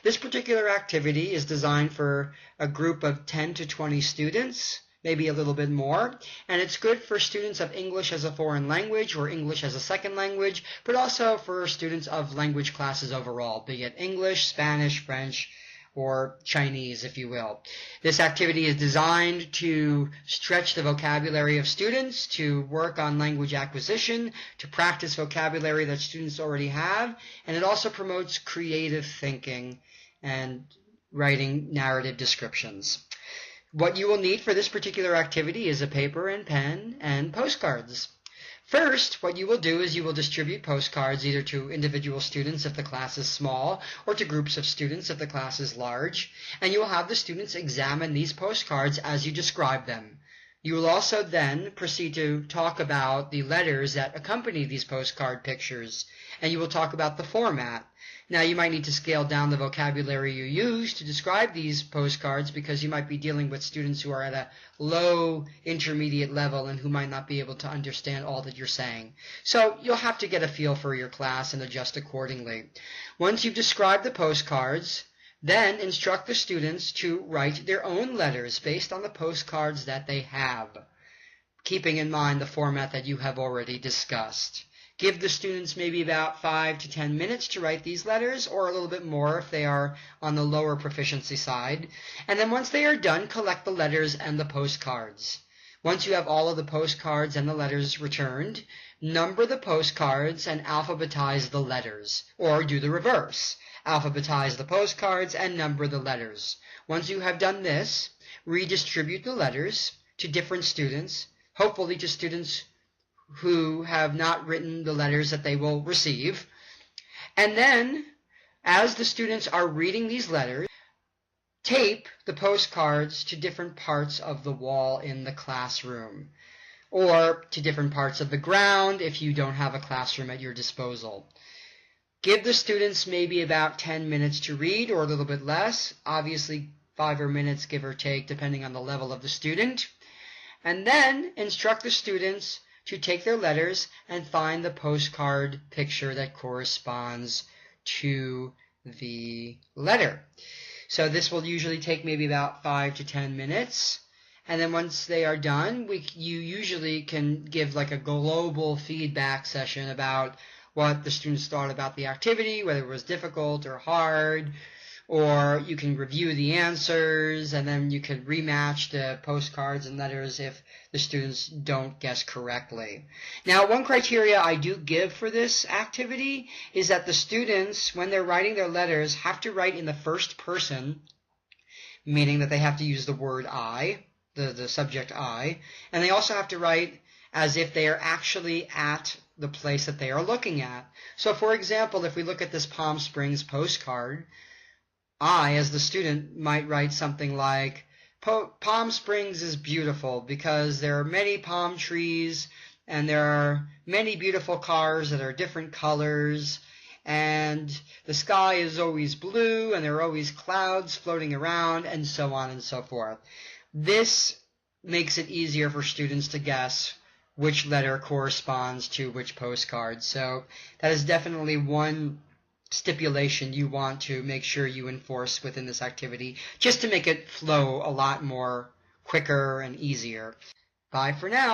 This particular activity is designed for a group of 10 to 20 students, maybe a little bit more, and it's good for students of English as a foreign language or English as a second language, but also for students of language classes overall, be it English, Spanish, French, or Chinese, if you will. This activity is designed to stretch the vocabulary of students, to work on language acquisition, to practice vocabulary that students already have, and it also promotes creative thinking and writing narrative descriptions. What you will need for this particular activity is a paper and pen and postcards. First, what you will do is you will distribute postcards either to individual students if the class is small or to groups of students if the class is large, and you will have the students examine these postcards as you describe them. You will also then proceed to talk about the letters that accompany these postcard pictures, and you will talk about the format. Now, you might need to scale down the vocabulary you use to describe these postcards because you might be dealing with students who are at a low intermediate level and who might not be able to understand all that you're saying. So you'll have to get a feel for your class and adjust accordingly. Once you've described the postcards, then instruct the students to write their own letters based on the postcards that they have, keeping in mind the format that you have already discussed. Give the students maybe about 5 to 10 minutes to write these letters, or a little bit more if they are on the lower proficiency side. And then once they are done, collect the letters and the postcards. Once you have all of the postcards and the letters returned, number the postcards and alphabetize the letters, or do the reverse. Alphabetize the postcards and number the letters. Once you have done this, redistribute the letters to different students, hopefully to students who have not written the letters that they will receive. And then, as the students are reading these letters, tape the postcards to different parts of the wall in the classroom, or to different parts of the ground if you don't have a classroom at your disposal. Give the students maybe about 10 minutes to read, or a little bit less, obviously 5 minutes give or take depending on the level of the student. And then instruct the students to take their letters and find the postcard picture that corresponds to the letter. So this will usually take maybe about 5 to 10 minutes. And then once they are done, you usually can give like a global feedback session about what the students thought about the activity, whether it was difficult or hard, or you can review the answers, and then you can rematch the postcards and letters if the students don't guess correctly. Now, one criteria I do give for this activity is that the students, when they're writing their letters, have to write in the first person, meaning that they have to use the word I, the subject I, and they also have to write as if they are actually at the place that they are looking at. So, for example, if we look at this Palm Springs postcard, I, as the student, might write something like, Palm Springs is beautiful because there are many palm trees and there are many beautiful cars that are different colors, and the sky is always blue and there are always clouds floating around, and so on and so forth. This makes it easier for students to guess which letter corresponds to which postcard. So that is definitely one stipulation you want to make sure you enforce within this activity, just to make it flow a lot more quicker and easier. Bye for now.